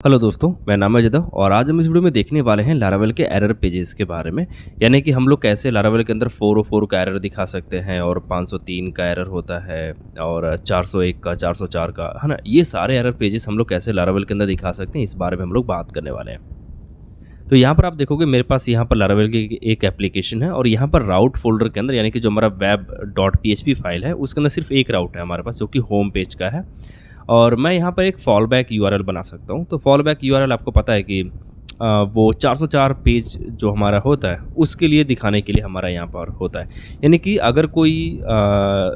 Hello दोस्तों, मैं नाम है जदा और आज हम इस वीडियो में देखने वाले हैं लारावेल के एरर पेजेस के बारे में। यानी कि हम लोग कैसे लारावेल के अंदर 404 का एरर दिखा सकते हैं और 503 का एरर होता है और 401 का, 404 का, है ना? ये सारे एरर पेजेस हम लोग कैसे लारावेल के अंदर दिखा सकते हैं, इस बारे में हम लोग बात करने वाले हैं। तो यहाँ पर आप देखोगे मेरे पास यहाँ पर लारावेल की एक एप्लीकेशन है और यहाँ पर राउट फ़ोल्डर के अंदर यानी कि जो हमारा वेब डॉट पीएचपी फाइल है, उसके अंदर सिर्फ एक राउट है हमारे पास, जो कि होम पेज का है। और मैं यहाँ पर एक फॉल बैक यूआरएल बना सकता हूँ। तो फॉल बैक यूआरएल आपको पता है कि वो 404 पेज जो हमारा होता है, उसके लिए दिखाने के लिए हमारा यहाँ पर होता है। यानी कि अगर कोई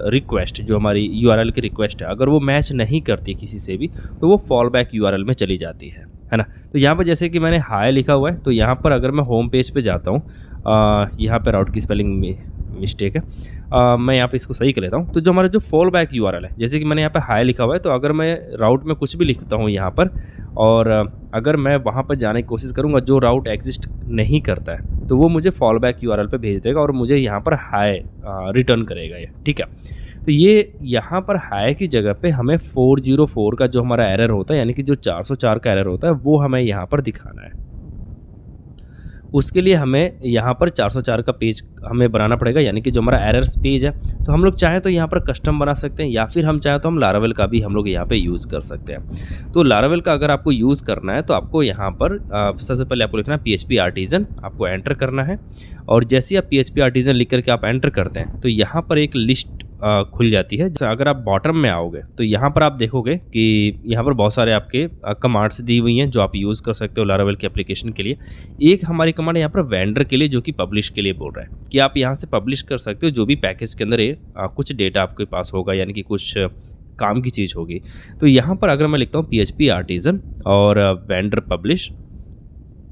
रिक्वेस्ट जो हमारी यूआरएल की रिक्वेस्ट है, अगर वो मैच नहीं करती किसी से भी, तो वो फॉल बैक यूआरएल में चली जाती है ना? तो यहाँ पर जैसे कि मैंने हाय लिखा हुआ है, तो यहाँ पर अगर मैं होम पेज पे जाता हूँ, यहाँ पे राउट की स्पेलिंग में मिस्टेक है, मैं यहाँ पे इसको सही कर लेता हूँ। तो जो हमारा जो फॉल बैक यूआरएल है, जैसे कि मैंने यहाँ पे हाय लिखा हुआ है, तो अगर मैं राउट में कुछ भी लिखता हूँ यहाँ पर और अगर मैं वहाँ पर जाने की कोशिश करूँगा, जो राउट एग्जिस्ट नहीं करता है, तो वो मुझे फॉल बैक यूआरएल पे भेज देगा और मुझे यहाँ पर हाय रिटर्न करेगा ये, ठीक है। तो ये यहाँ पर हाय की जगह पे हमें 404 का जो हमारा एरर होता है, यानी कि जो 404 का एरर होता है, वो हमें यहाँ पर दिखाना है। उसके लिए हमें यहाँ पर 404 का पेज हमें बनाना पड़ेगा, यानी कि जो हमारा एरर्स पेज है। तो हम लोग चाहें तो यहाँ पर कस्टम बना सकते हैं, या फिर हम चाहें तो हम लारावेल का भी हम लोग यहाँ पे यूज़ कर सकते हैं। तो लारावेल का अगर आपको यूज़ करना है, तो आपको यहाँ पर सबसे पहले आपको लिखना है PHP आर्टिजन, आपको एंटर करना है। और जैसे ही आप PHP आर्टिजन लिख करके आप एंटर करते हैं, तो यहाँ पर एक लिस्ट खुल जाती है। जैसे अगर आप बॉटम में आओगे, तो यहाँ पर आप देखोगे कि यहाँ पर बहुत सारे आपके कमांड्स दी हुई हैं, जो आप यूज़ कर सकते हो लारावेल के एप्लीकेशन के लिए। एक हमारी कमांड यहाँ पर वेंडर के लिए, जो कि पब्लिश के लिए बोल रहा है कि आप यहाँ से पब्लिश कर सकते हो जो भी पैकेज के अंदर ये कुछ डेटा आपके पास होगा, यानी कि कुछ काम की चीज़ होगी। तो यहाँ पर अगर मैं लिखता हूँ PHP आर्टिजन और वेंडर पब्लिश,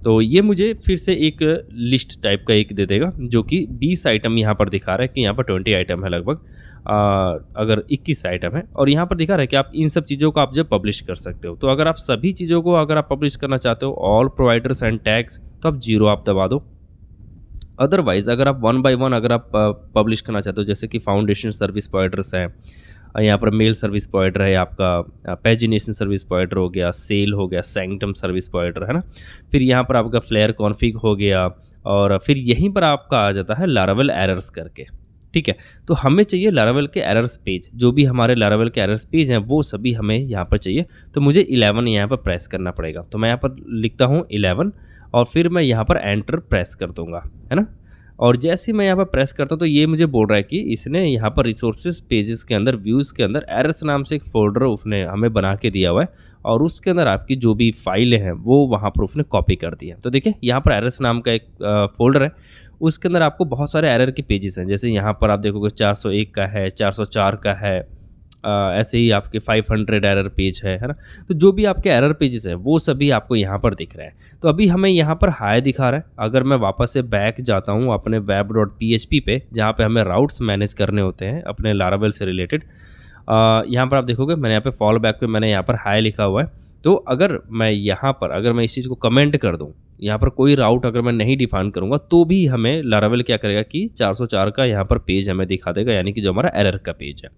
तो ये मुझे फिर से एक लिस्ट टाइप का एक दे देगा, जो कि 20 आइटम यहाँ पर दिखा रहा है कि यहाँ पर 20 आइटम है लगभग, अगर 21 आइटम है। और यहाँ पर दिखा रहा है कि आप इन सब चीज़ों को आप जो पब्लिश कर सकते हो। तो अगर आप सभी चीज़ों को अगर आप पब्लिश करना चाहते हो, ऑल प्रोवाइडर्स एंड टैग्स, तो आप 0 आप दबा दो। अदरवाइज़ अगर आप 1 बाय 1 अगर आप पब्लिश करना चाहते हो, जैसे कि फाउंडेशन सर्विस प्रोवाइडर्स हैं, यहाँ पर मेल सर्विस प्रोवाइडर है आपका, पैजिनेशन सर्विस प्रोवाइडर हो गया, सेल हो गया, सैंक्टम सर्विस प्रोवाइडर, है ना? फिर यहाँ पर आपका फ्लेयर कॉन्फ़िग हो गया और फिर यहीं पर आपका आ जाता है लारावेल एरर्स करके, ठीक है। तो हमें चाहिए लारावेल के एरर्स पेज, जो भी हमारे लारावेल के एरर्स पेज हैं, वो सभी हमें यहाँ पर चाहिए। तो मुझे 11 यहाँ पर प्रेस करना पड़ेगा। तो मैं यहाँ पर लिखता हूँ 11 और फिर मैं यहाँ पर एंटर प्रेस कर दूँगा, है ना? और जैसे ही मैं यहाँ पर प्रेस करता हूँ, तो ये मुझे बोल रहा है कि इसने यहाँ पर रिसोर्सेज पेजेस के अंदर, व्यूज़ के अंदर एरर्स नाम से एक फ़ोल्डर उसने हमें बना के दिया हुआ है और उसके अंदर आपकी जो भी फाइलें हैं, वो वहाँ पर उसने कॉपी कर दी है। तो देखिए यहाँ पर एरर्स नाम का एक फ़ोल्डर है, उसके अंदर आपको बहुत सारे एरर के पेजेस हैं। जैसे यहाँ पर आप देखोगे 401 का है, 404 का है, ऐसे ही आपके 500 एरर पेज है ना? तो जो भी आपके एरर पेजेस हैं, वो सभी आपको यहाँ पर दिख रहे हैं। तो अभी हमें यहाँ पर हाय दिखा रहा है। अगर मैं वापस से बैक जाता हूँ अपने web.php पे, जहाँ पे हमें राउट्स मैनेज करने होते हैं अपने लारावेल से रिलेटेड, यहाँ पर आप देखोगे मैंने यहाँ पे फॉल बैक पे मैंने यहाँ पर हाय लिखा हुआ है। तो अगर मैं यहाँ पर अगर मैं इस चीज़ को कमेंट कर दूँ, यहाँ पर कोई राउट अगर मैं नहीं डिफाइन करूँगा, तो भी हमें लारावेल क्या करेगा कि 404 का यहाँ पर पेज हमें दिखा देगा, यानी कि जो हमारा एरर का पेज है।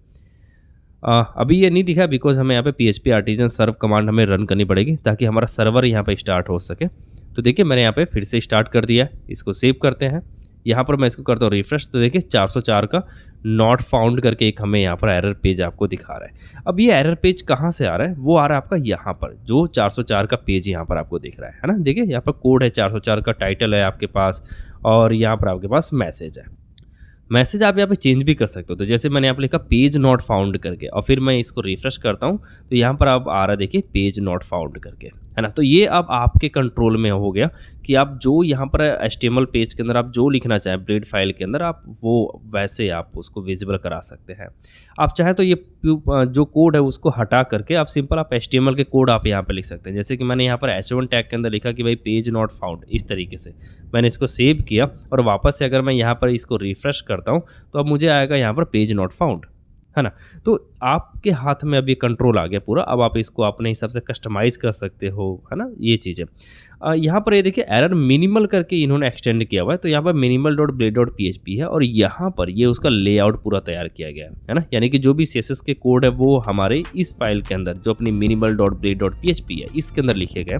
अभी ये नहीं दिखा बिकॉज़ हमें यहाँ पे PHP आर्टिजन सर्व कमांड हमें रन करनी पड़ेगी, ताकि हमारा सर्वर यहाँ पे स्टार्ट हो सके। तो देखिए मैंने यहाँ पे फिर से स्टार्ट कर दिया है। इसको सेव करते हैं। यहाँ पर मैं इसको करता हूँ रिफ्रेश, तो देखिए 404 का नॉट फाउंड करके एक हमें यहाँ पर एरर पेज आपको दिखा रहा है। अब ये एरर पेज कहाँ से आ रहा है? वो आ रहा है आपका यहाँ पर, जो 404 का पेज यहाँ पर आपको दिख रहा है ना? देखिए यहाँ पर कोड है, 404 का टाइटल है आपके पास और यहाँ पर आपके पास मैसेज है। मैसेज आप यहाँ पे चेंज भी कर सकते हो। तो जैसे मैंने यहाँ पे लिखा पेज नॉट फाउंड करके और फिर मैं इसको रिफ्रेश करता हूँ, तो यहाँ पर अब आ रहा है देखिए पेज नॉट फाउंड करके, है ना? तो ये अब आपके कंट्रोल में हो गया कि आप जो यहाँ पर HTML पेज के अंदर आप जो लिखना चाहें ब्लेड फाइल के अंदर, आप वो वैसे आप उसको विजिबल करा सकते हैं। आप चाहें तो ये जो कोड है उसको हटा करके आप सिंपल आप HTML के कोड आप यहाँ पर लिख सकते हैं। जैसे कि मैंने यहाँ पर H1 टैग के अंदर लिखा कि भाई पेज नॉट फाउंड, इस तरीके से मैंने इसको सेव किया और वापस से अगर मैं यहाँ पर इसको रिफ्रेश करता हूँ, तो अब मुझे आएगा यहाँ पर पेज नॉट फाउंड, है ना? तो आपके हाथ में अभी कंट्रोल आ गया पूरा। अब आप इसको अपने हिसाब से कस्टमाइज़ कर सकते हो, है ना? ये चीज़ें। यहाँ पर ये देखिए एरर मिनिमल करके इन्होंने एक्सटेंड किया हुआ है, तो यहाँ पर minimal dot blade dot PHP है और यहाँ पर ये उसका लेआउट पूरा तैयार किया गया है ना? यानी कि जो भी सीएसएस के कोड है वो हमारे इस फाइल के अंदर जो अपनी minimal dot blade dot PHP है इसके अंदर लिखे गए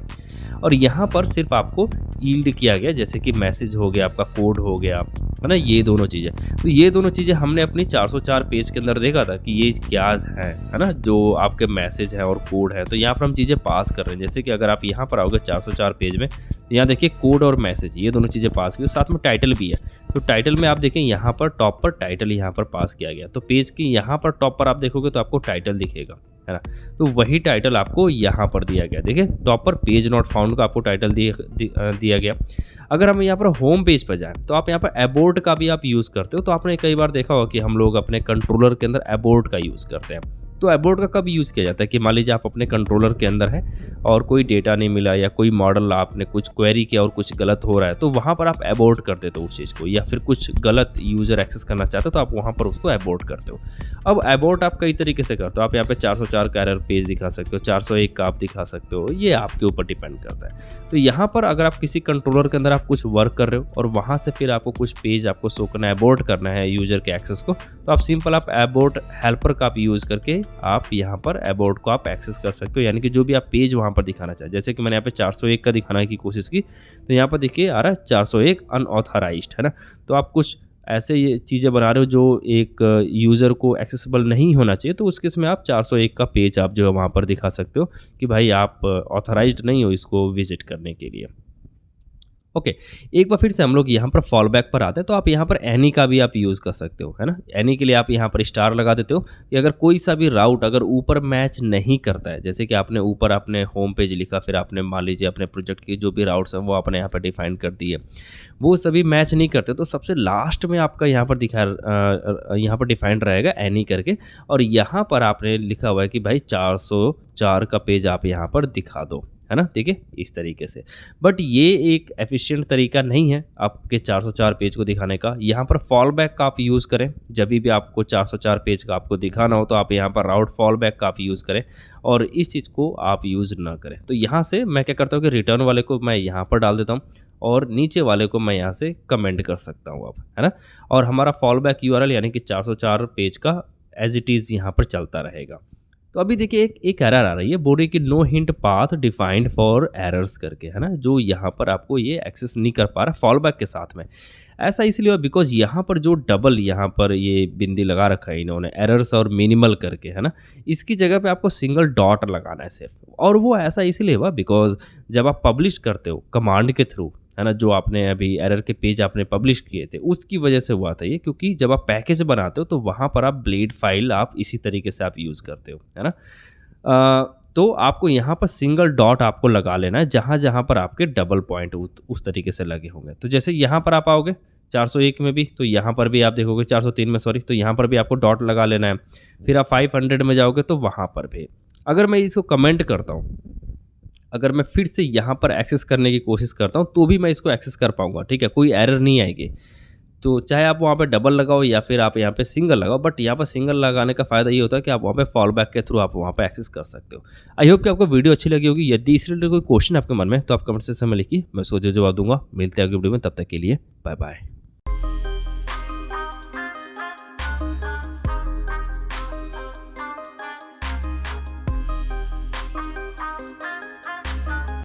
और यहाँ पर सिर्फ आपको यील्ड किया गया, जैसे कि मैसेज हो गया, आपका कोड हो गया, है ना? ये दोनों चीज़ें, तो ये दोनों चीज़ें हमने अपनी 404 पेज के अंदर देखा था कि ये क्या है ना? जो आपके मैसेज है और कोड है, तो यहाँ पर हम चीज़ें पास कर रहे हैं। जैसे कि अगर आप यहाँ पर आओगे 404 पेज में, यहाँ देखिए कोड और मैसेज ये दोनों चीज़ें पास की, साथ में टाइटल भी है। तो टाइटल में आप देखें यहाँ पर टॉप पर टाइटल यहाँ पर पास किया गया, तो पेज की यहाँ पर टॉप पर आप देखोगे तो आपको टाइटल दिखेगा, है ना? तो वही टाइटल आपको यहाँ पर दिया गया, देखिए टॉप पर पेज नॉट फाउंड का आपको टाइटल दिया गया। अगर हम यहाँ पर होम पेज पर जाएं तो आप यहाँ पर अबोर्ट का भी आप यूज़ करते हो, तो आपने कई बार देखा होगा कि हम लोग अपने कंट्रोलर के अंदर अबोर्ट का यूज़ करते हैं। तो अबोर्ट का कब यूज़ किया जाता है कि मान लीजिए आप अपने कंट्रोलर के अंदर हैं और कोई डेटा नहीं मिला या कोई मॉडल आपने कुछ क्वेरी किया और कुछ गलत हो रहा है, तो वहाँ पर आप अबोर्ट कर देते हो उस चीज़ को, या फिर कुछ गलत यूज़र एक्सेस करना चाहते हो तो आप वहाँ पर उसको अबोर्ट करते हो। अब अबोर्ट आप कई तरीके से करते हो, आप यहाँ पे 404 का एरर पेज दिखा सकते हो, 401 का आप दिखा सकते हो, ये आपके ऊपर डिपेंड करता है। तो यहाँ पर अगर आप किसी कंट्रोलर के अंदर आप कुछ वर्क कर रहे हो और वहाँ से फिर आपको कुछ पेज आपको शो करना है, अबोर्ट करना है यूज़र के एक्सेस को, तो आप सिंपल आप अबोर्ट हेल्पर का आप यूज़ करके आप यहाँ पर अबोर्ट को आप एक्सेस कर सकते हो, यानी कि जो भी आप पेज वहाँ पर दिखाना चाहें। जैसे कि मैंने यहाँ पे 401 का दिखाने की कोशिश की, तो यहाँ पर देखिए आ रहा है 401 अनऑथराइज्ड, है ना? तो आप कुछ ऐसे ये चीज़ें बना रहे हो जो एक यूज़र को एक्सेसिबल नहीं होना चाहिए, तो उस केस में आप 401 का पेज आप जो है वहाँ पर दिखा सकते हो कि भाई आप ऑथराइज्ड नहीं हो इसको विज़िट करने के लिए। ओके, एक बार फिर से हम लोग यहाँ पर फॉल बैक पर आते हैं, तो आप यहाँ पर एनी का भी आप यूज़ कर सकते हो, है ना? एनी के लिए आप यहाँ पर स्टार लगा देते हो कि अगर कोई सा भी राउट अगर ऊपर मैच नहीं करता है, जैसे कि आपने ऊपर आपने होम पेज लिखा, फिर आपने मान लीजिए अपने प्रोजेक्ट की जो भी राउट्स हैं वो आपने यहाँ पर डिफाइन कर दी है, वो सभी मैच नहीं करते, तो सबसे लास्ट में आपका यहाँ पर यहाँ पर डिफाइंड रहेगा एनी करके, और यहाँ पर आपने लिखा हुआ है कि भाई 404 का पेज आप यहाँ पर दिखा दो, है ना? देखिए इस तरीके से। बट ये एक एफिशिएंट तरीका नहीं है आपके 404 पेज को दिखाने का। यहाँ पर फॉल बैक का आप यूज़ करें, जब भी आपको 404 पेज का आपको दिखाना हो तो आप यहाँ पर राउट फॉल बैक का आप यूज़ करें और इस चीज़ को आप यूज़ ना करें। तो यहाँ से मैं क्या करता हूँ कि रिटर्न वाले को मैं यहाँ पर डाल देता हूँ और नीचे वाले को मैं यहाँ से कमेंट कर सकता हूँ अब, है ना? और हमारा फॉल बैक यूआरएल यानी कि 404 पेज का एज़ इट इज़ यहाँ पर चलता रहेगा। तो अभी देखिए एक एरर आ रही है, बोल रही है कि no hint path defined for errors करके, है ना? जो यहाँ पर आपको ये एक्सेस नहीं कर पा रहा फॉल बैक के साथ में। ऐसा इसलिए हुआ बिकॉज़ यहाँ पर जो डबल यहाँ पर ये बिंदी लगा रखा है इन्होंने एरर्स और मिनिमल करके, है ना? इसकी जगह पे आपको सिंगल डॉट लगाना है सिर्फ, और वो ऐसा इसलिए हुआ बिकॉज़ जब आप पब्लिश करते हो कमांड के थ्रू, है ना? जो आपने अभी एरर के पेज आपने पब्लिश किए थे, उसकी वजह से हुआ था ये, क्योंकि जब आप पैकेज बनाते हो तो वहाँ पर आप ब्लेड फाइल आप इसी तरीके से आप यूज़ करते हो, है ना? तो आपको यहाँ पर सिंगल डॉट आपको लगा लेना है जहाँ-जहाँ पर आपके डबल पॉइंट उस तरीके से लगे होंगे। तो जैसे यहाँ पर आप आओगे 401 में भी, तो यहाँ पर भी आप देखोगे 403 में सॉरी, तो यहाँ पर भी आपको डॉट लगा लेना है। फिर आप 500 में जाओगे तो वहाँ पर भी। अगर मैं इसको कमेंट करता हूँ, अगर मैं फिर से यहाँ पर एक्सेस करने की कोशिश करता हूँ तो भी मैं इसको एक्सेस कर पाऊँगा, ठीक है? कोई एरर नहीं आएगी। तो चाहे आप वहाँ पे डबल लगाओ या फिर आप यहाँ पे सिंगल लगाओ, बट यहाँ पर सिंगल लगाने का फ़ायदा ये होता है कि आप वहाँ पे फॉल बैक के थ्रू आप वहाँ पे एक्सेस कर सकते हो। आई होप कि आपको वीडियो अच्छी लगी होगी। यदि इस रिलेटेड कोई क्वेश्चन आपके मन में है तो आप कमेंट सेक्शन में लिखिए, मैं उसको जो जवाब दूँगा। मिलते हैं अगली वीडियो में, तब तक के लिए बाय बाय।